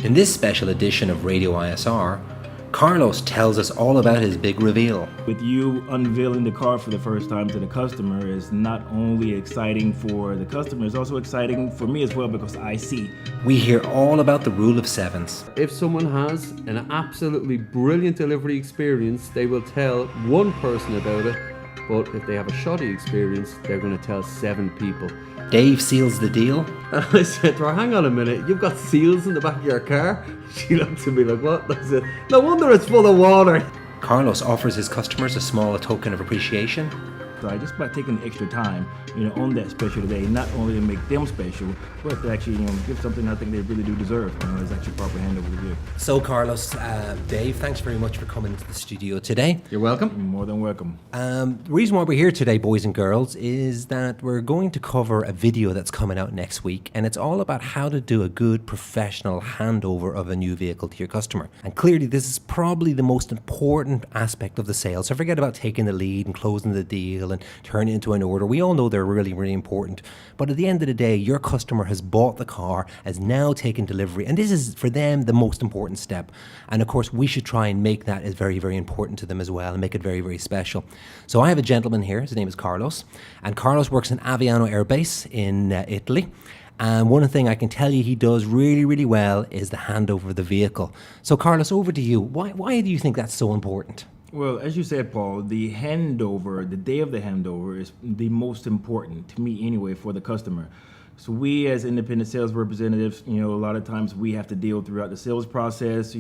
In this special edition of Radio ISR, Carlos tells us all about his big reveal. With you unveiling the car for the first time to the customer is not only exciting for the customer, it's also exciting for me as well because I see. We hear all about the rule of sevens. If someone has an absolutely brilliant delivery experience, they will tell one person about it, but if they have a shoddy experience, they're going to tell 7 people. Dave seals the deal. And I said to her, hang on a minute, you've got seals in the back of your car? She looked at me like, what? I said, no wonder it's full of water. Carlos offers his customers a small token of appreciation. So just by taking the extra time, on that special day, not only to make them special, but to actually, give something I think they really do deserve. It's actually proper handover review. So Carlos, Dave, thanks very much for coming to the studio today. You're welcome. You're more than welcome. The reason why we're here today, boys and girls, is that we're going to cover a video that's coming out next week, and it's all about how to do a good professional handover of a new vehicle to your customer. And clearly this is probably the most important aspect of the sale. So forget about taking the lead and closing the deal and turn it into an order. We all know they're really, really important. But at the end of the day, your customer has bought the car, has now taken delivery, and this is for them the most important step. And of course, we should try and make that as very, very important to them as well and make it very, very special. So I have a gentleman here, his name is Carlos, and Carlos works in Aviano Air Base in Italy. And one thing I can tell you he does really, really well is the handover of the vehicle. So Carlos, over to you. Why do you think that's so important? Well, as you said, Paul, the handover, the day of the handover is the most important, to me anyway, for the customer. So we as independent sales representatives, a lot of times we have to deal throughout the sales process,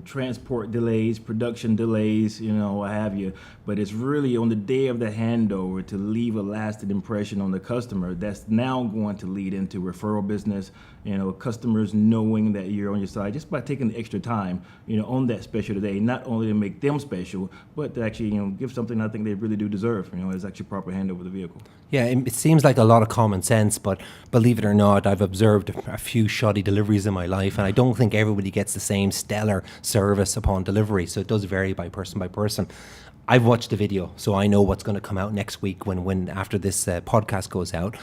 transport delays, production delays, what have you. But it's really on the day of the handover to leave a lasting impression on the customer that's now going to lead into referral business, customers knowing that you're on your side just by taking the extra time, on that special day, not only to make them special, but to actually, give something I think they really do deserve, as actually proper handover of the vehicle. Yeah, it seems like a lot of common sense, but believe it or not, I've observed a few shoddy deliveries in my life, and I don't think everybody gets the same stellar service upon delivery, so it does vary by person by person. I've watched the video, so I know what's going to come out next week when after this podcast goes out,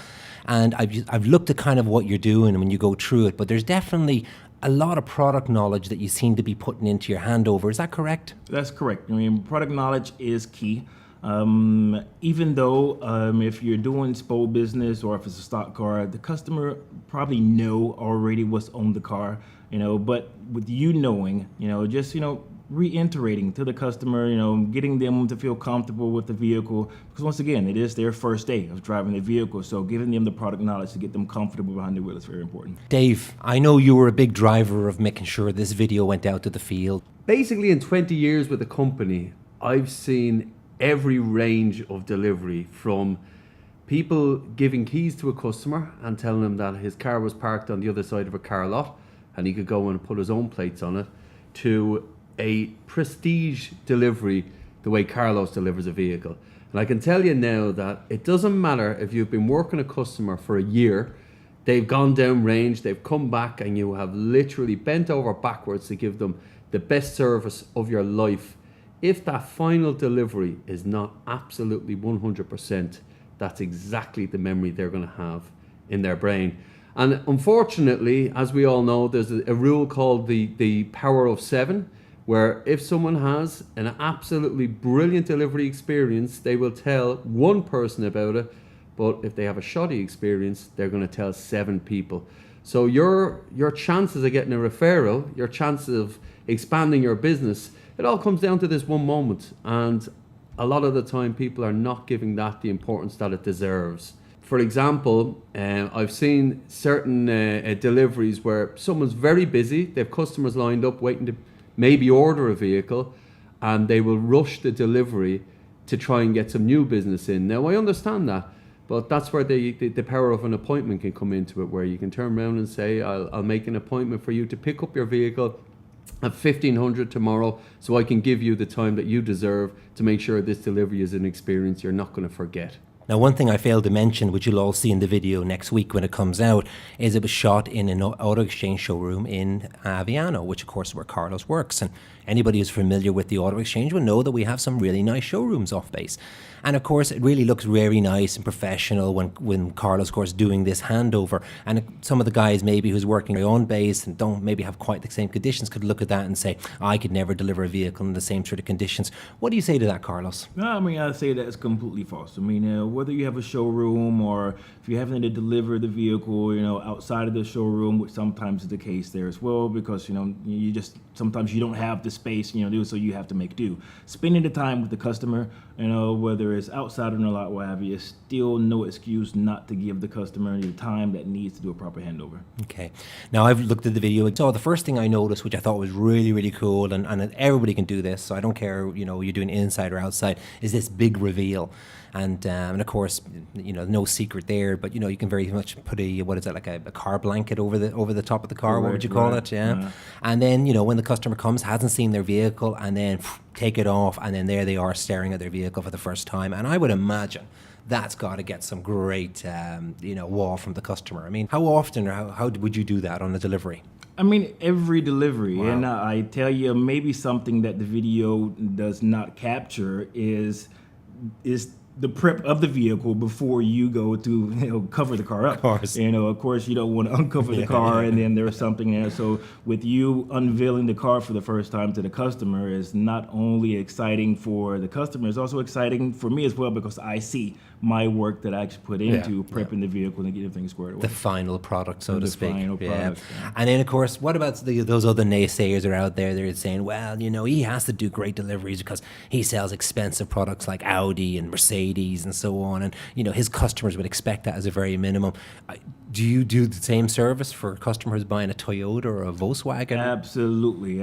and I've looked at kind of what you're doing when you go through it, but there's definitely a lot of product knowledge that you seem to be putting into your handover. Is that correct? That's correct. Product knowledge is key. Even though if you're doing SPO business or if it's a stock car, the customer probably know already what's on the car, but with you knowing, just, reiterating to the customer, getting them to feel comfortable with the vehicle, because once again, it is their first day of driving the vehicle, so giving them the product knowledge to get them comfortable behind the wheel is very important. Dave, I know you were a big driver of making sure this video went out to the field. Basically, in 20 years with the company, I've seen every range of delivery, from people giving keys to a customer and telling him that his car was parked on the other side of a car lot and he could go and put his own plates on it, to a prestige delivery the way Carlos delivers a vehicle. And I can tell you now that it doesn't matter if you've been working a customer for a year, they've gone down range, they've come back, and you have literally bent over backwards to give them the best service of your life. If that final delivery is not absolutely 100%, that's exactly the memory they're going to have in their brain. And unfortunately, as we all know, there's a rule called the power of 7, where if someone has an absolutely brilliant delivery experience, they will tell one person about it, but if they have a shoddy experience, they're going to tell 7 people. So your chances of getting a referral, your chances of expanding your business, it all comes down to this one moment, and a lot of the time people are not giving that the importance that it deserves. For example, I've seen certain deliveries where someone's very busy, they have customers lined up waiting to maybe order a vehicle, and they will rush the delivery to try and get some new business in. Now, I understand that, but that's where the power of an appointment can come into it, where you can turn around and say, I'll make an appointment for you to pick up your vehicle at 1500 tomorrow, so I can give you the time that you deserve to make sure this delivery is an experience you're not going to forget. Now, one thing I failed to mention, which you'll all see in the video next week when it comes out, is it was shot in an auto exchange showroom in Aviano, which of course is where Carlos works. And anybody who's familiar with the auto exchange will know that we have some really nice showrooms off base. And of course, it really looks very nice and professional when Carlos, of course, doing this handover. And some of the guys maybe who's working on base and don't maybe have quite the same conditions could look at that and say, I could never deliver a vehicle in the same sort of conditions. What do you say to that, Carlos? No, I mean, I'd say that's completely false. I mean, whether you have a showroom or if you're having to deliver the vehicle, outside of the showroom, which sometimes is the case there as well, because, sometimes you don't have the space, so you have to make do. Spending the time with the customer, whether it's outside or in the lot, what have you, is still no excuse not to give the customer the time that needs to do a proper handover. Okay. Now, I've looked at the video. So the first thing I noticed, which I thought was really, really cool, and everybody can do this, so I don't care, you're doing inside or outside, is this big reveal. And of course, no secret there, but you can very much put like a car blanket over the top of the car. What would you call it? Yeah. And then when the customer comes, hasn't seen their vehicle, and then take it off, and then there they are staring at their vehicle for the first time. And I would imagine that's got to get some great wall from the customer. I mean, how often or how would you do that on a delivery? I mean, every delivery. Wow. And I tell you, maybe something that the video does not capture is the prep of the vehicle before you go to cover the car up. Of course. Of course, you don't want to uncover the car and then there's something there. So with you unveiling the car for the first time to the customer is not only exciting for the customer, it's also exciting for me as well, because I see my work that I actually put into prepping the vehicle and getting things squared away. The final product, so to speak. Final product, yeah. And then, of course, what about those other naysayers that are out there? They're saying, well, he has to do great deliveries because he sells expensive products like Audi and Mercedes and so on. And, his customers would expect that as a very minimum. Do you do the same service for customers buying a Toyota or a Volkswagen? Absolutely.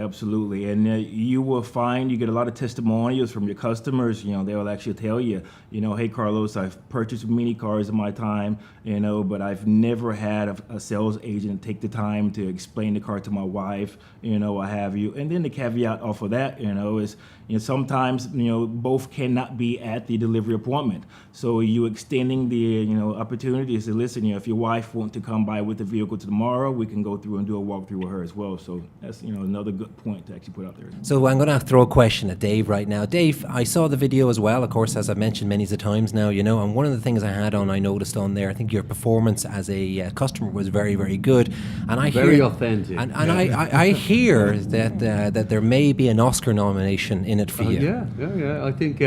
And you will find you get a lot of testimonials from your customers. They'll actually tell you, hey, Carlos, I've purchased many cars in my time, but I've never had a sales agent take the time to explain the car to my wife, what have you. And then the caveat off of that, is sometimes, both cannot be at the delivery appointment. So you extending the, opportunity to listen, if your wife wants to come by with the vehicle tomorrow, we can go through and do a walkthrough with her as well. So that's, another good point to actually put out there. So I'm going to throw a question at Dave right now. Dave, I saw the video as well, of course, as I've mentioned many times now, and one of the things I noticed on there, I think your performance as a customer was very, very good. And I very hear, authentic. And I hear that there may be an Oscar nomination in it for you. Yeah. I think,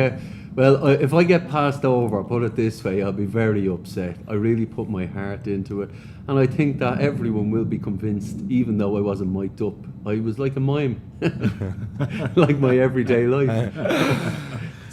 if I get passed over, put it this way, I'll be very upset. I really put my heart into it. And I think that everyone will be convinced, even though I wasn't mic'd up. I was like a mime, like my everyday life.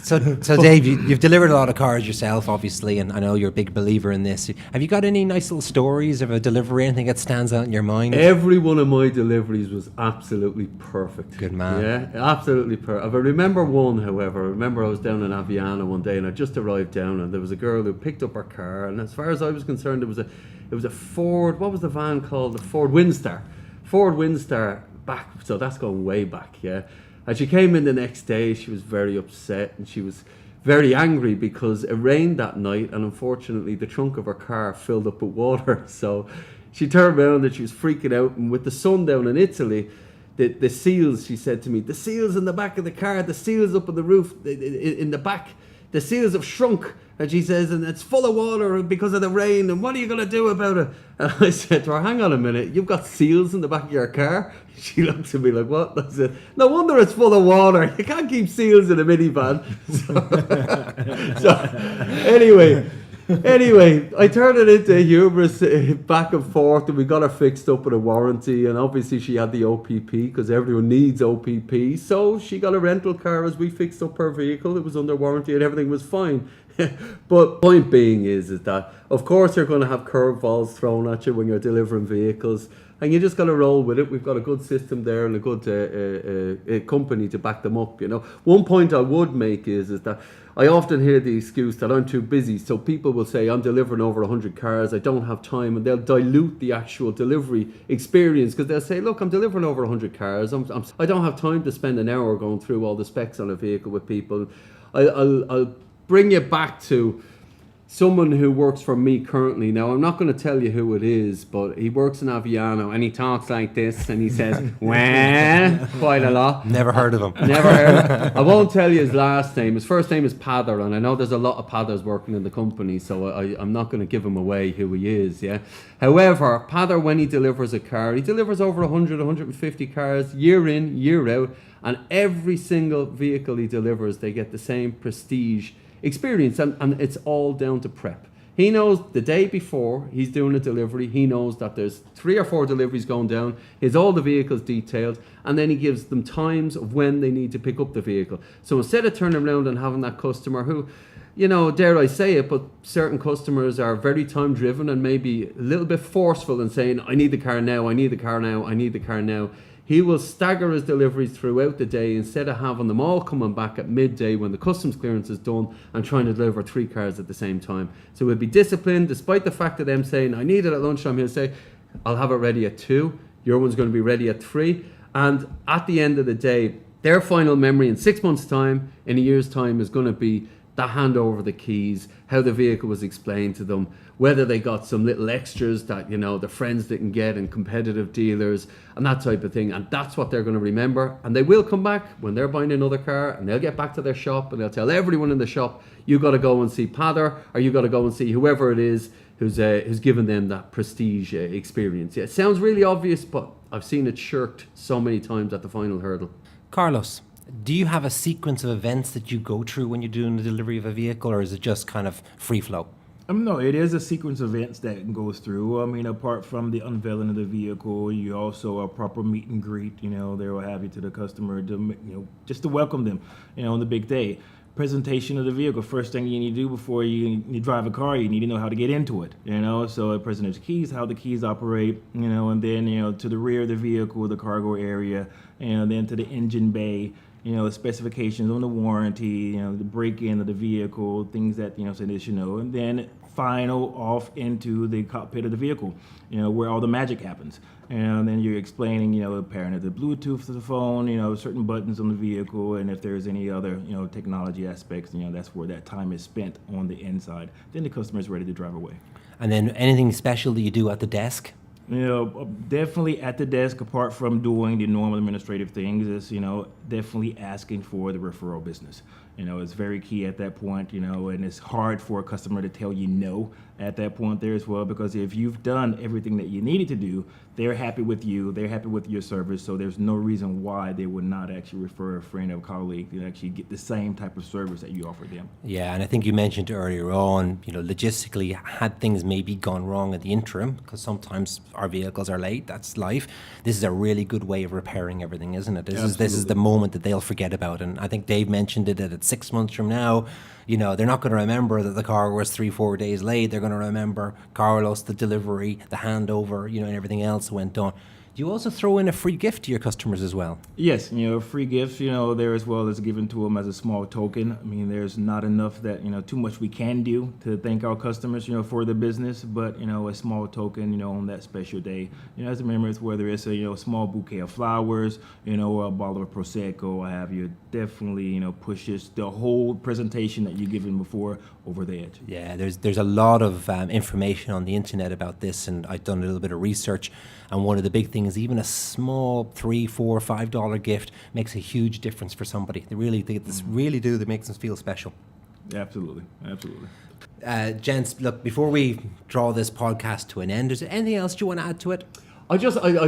So Dave, you've delivered a lot of cars yourself, obviously, and I know you're a big believer in this. Have you got any nice little stories of a delivery, anything that stands out in your mind? Every one of my deliveries was absolutely perfect. Good man. Yeah, absolutely perfect. I remember one, however. I was down in Aviano one day, and I just arrived down, and there was a girl who picked up her car, and as far as I was concerned, it was a Ford. What was the van called? The Ford Windstar. Ford Windstar back. So that's going way back. Yeah. And she came in the next day, she was very upset and she was very angry because it rained that night and unfortunately the trunk of her car filled up with water. So she turned around and she was freaking out, and with the sun down in Italy, the seals, she said to me, the seals in the back of the car, the seals up on the roof, in the back, the seals have shrunk. And she says, and it's full of water because of the rain, and what are you going to do about it? And I said to her, hang on a minute, you've got seals in the back of your car? She looked at me like, what? I said, no wonder it's full of water. You can't keep seals in a minivan. Anyway, I turned it into a humorous back and forth, and we got her fixed up with a warranty, and obviously she had the OPP because everyone needs OPP. So she got a rental car as we fixed up her vehicle. It was under warranty and everything was fine. But point being is that of course you're going to have curveballs thrown at you when you're delivering vehicles, and you just got to roll with it. We've got a good system there and a good company to back them up. One point I would make is that I often hear the excuse that I'm too busy. So people will say, I'm delivering over 100 cars, I don't have time, and they'll dilute the actual delivery experience because they'll say, look, I'm delivering over 100 cars, I don't have time to spend an hour going through all the specs on a vehicle with people. I'll bring you back to someone who works for me currently. Now, I'm not going to tell you who it is, but he works in Aviano and he talks like this and he says, well, quite a lot. Never heard of him. Never heard. I won't tell you his last name. His first name is Pather, and I know there's a lot of Pathers working in the company, so I'm not going to give him away who he is, yeah? However, Pather, when he delivers a car, he delivers over 100, 150 cars year in, year out, and every single vehicle he delivers, they get the same prestige experience, and it's all down to prep. He knows the day before he's doing a delivery, he knows that there's 3 or 4 deliveries going down, he has all the vehicles detailed, and then he gives them times of when they need to pick up the vehicle. So instead of turning around and having that customer who, you know, dare I say it, but certain customers are very time driven and maybe a little bit forceful in saying, I need the car now, I need the car now, I need the car now. He will stagger his deliveries throughout the day instead of having them all coming back at midday when the customs clearance is done and trying to deliver 3 cars at the same time. So he'll be disciplined, despite the fact of them saying, I need it at lunchtime. He'll say, I'll have it ready at 2. Your one's going to be ready at 3. And at the end of the day, their final memory in 6 months' time, in a year's time, is going to be the handover of the keys, how the vehicle was explained to them, whether they got some little extras that, you know, the friends didn't get in competitive dealers and that type of thing. And that's what they're going to remember. And they will come back when they're buying another car and they'll get back to their shop and they'll tell everyone in the shop, you got to go and see Pather, or you got to go and see whoever it is who's given them that prestige experience. Yeah, it sounds really obvious, but I've seen it shirked so many times at the final hurdle. Carlos, do you have a sequence of events that you go through when you're doing the delivery of a vehicle, or is it just kind of free flow? No, it is a sequence of events that goes through. I mean, apart from the unveiling of the vehicle, you also a proper meet and greet. You know, they will have you to the customer, to, you know, just to welcome them, you know, on the big day. Presentation of the vehicle. First thing you need to do before you drive a car, you need to know how to get into it. You know, so present of keys, how the keys operate. You know, and then, you know, to the rear of the vehicle, the cargo area, and then to the engine bay. You know, specifications on the warranty, you know, the break-in of the vehicle, things that, you know, so they should know. And then final off into the cockpit of the vehicle, you know, where all the magic happens. And then you're explaining, you know, pairing of the Bluetooth to the phone, you know, certain buttons on the vehicle, and if there's any other, you know, technology aspects, you know, that's where that time is spent on the inside. Then the customer is ready to drive away. And then anything special that you do at the desk? You know, definitely at the desk, apart from doing the normal administrative things, is, you know, definitely asking for the referral business. You know, it's very key at that point, you know, and it's hard for a customer to tell you no at that point there as well, because if you've done everything that you needed to do, they're happy with you, they're happy with your service, so there's no reason why they would not actually refer a friend or colleague to actually get the same type of service that you offer them. Yeah, and I think you mentioned earlier on, you know, logistically, had things maybe gone wrong at the interim, because sometimes our vehicles are late, that's life. This is a really good way of repairing everything, isn't it? This is the moment that they'll forget about. And I think Dave mentioned it, that at 6 months from now, you know, they're not going to remember that the car was 3-4 days late. They're going to remember Carlos, the delivery, the handover, you know, and everything else went on. Do you also throw in a free gift to your customers as well? Yes, you know, free gifts, you know, there as well as given to them as a small token. I mean, there's not enough that, you know, too much we can do to thank our customers, you know, for the business, but, you know, a small token, you know, on that special day, you know, as a memory, whether it's a, you know, small bouquet of flowers, you know, or a bottle of Prosecco, what have you, definitely, you know, pushes the whole presentation that you've given before over the edge. Yeah, there's a lot of information on the internet about this, and I've done a little bit of research, and one of the big things, even a small $3, $4, $5 gift makes a huge difference for somebody. They really do. That makes them feel special. Absolutely. Gents, look, before we draw this podcast to an end, is there anything else you want to add to it? I'd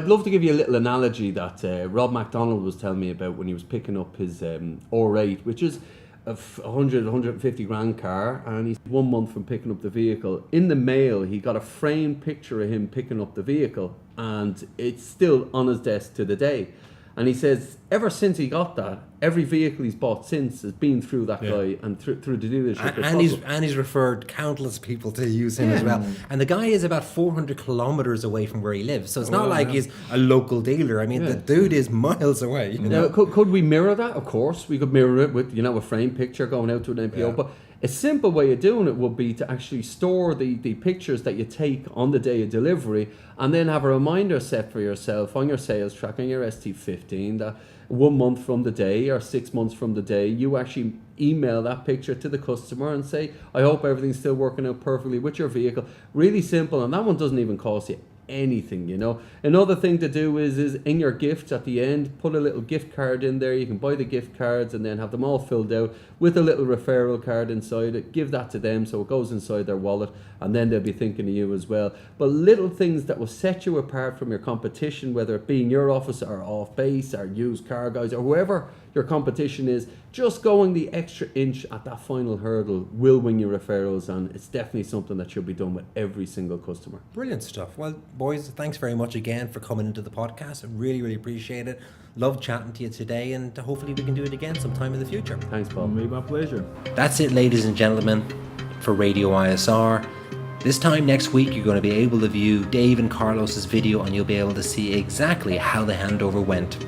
love to give you a little analogy that Rob MacDonald was telling me about when he was picking up his R8, which is a 150 grand car, and he's 1 month from picking up the vehicle. In the mail, he got a framed picture of him picking up the vehicle, and it's still on his desk to the day. And he says, ever since he got that, every vehicle he's bought since has been through that guy and through the dealership. And he's referred countless people to use him as well. And the guy is about 400 kilometers away from where he lives. So it's not like he's a local dealer. I mean, the dude is miles away. You know? Now, could we mirror that? Of course, we could mirror it with, you know, a frame picture going out to an NPO. But A simple way of doing it would be to actually store the pictures that you take on the day of delivery, and then have a reminder set for yourself on your sales track on your ST15 that 1 month from the day or 6 months from the day, you actually email that picture to the customer and say, I hope everything's still working out perfectly with your vehicle. Really simple, and that one doesn't even cost you anything, you know. Another thing to do is in your gifts at the end, put a little gift card in there. You can buy the gift cards and then have them all filled out with a little referral card inside it. Give that to them so it goes inside their wallet, and then they'll be thinking of you as well. But little things that will set you apart from your competition, whether it be in your office or off base or used car guys or whoever your competition is, just going the extra inch at that final hurdle will win you referrals, and it's definitely something that should be done with every single customer. Brilliant stuff. Well, boys, thanks very much again for coming into the podcast. I really, really appreciate it. Love chatting to you today, and hopefully we can do it again sometime in the future. Thanks, Paul. Made my pleasure. That's it, ladies and gentlemen, for Radio ISR. This time next week, you're going to be able to view Dave and Carlos's video, and you'll be able to see exactly how the handover went.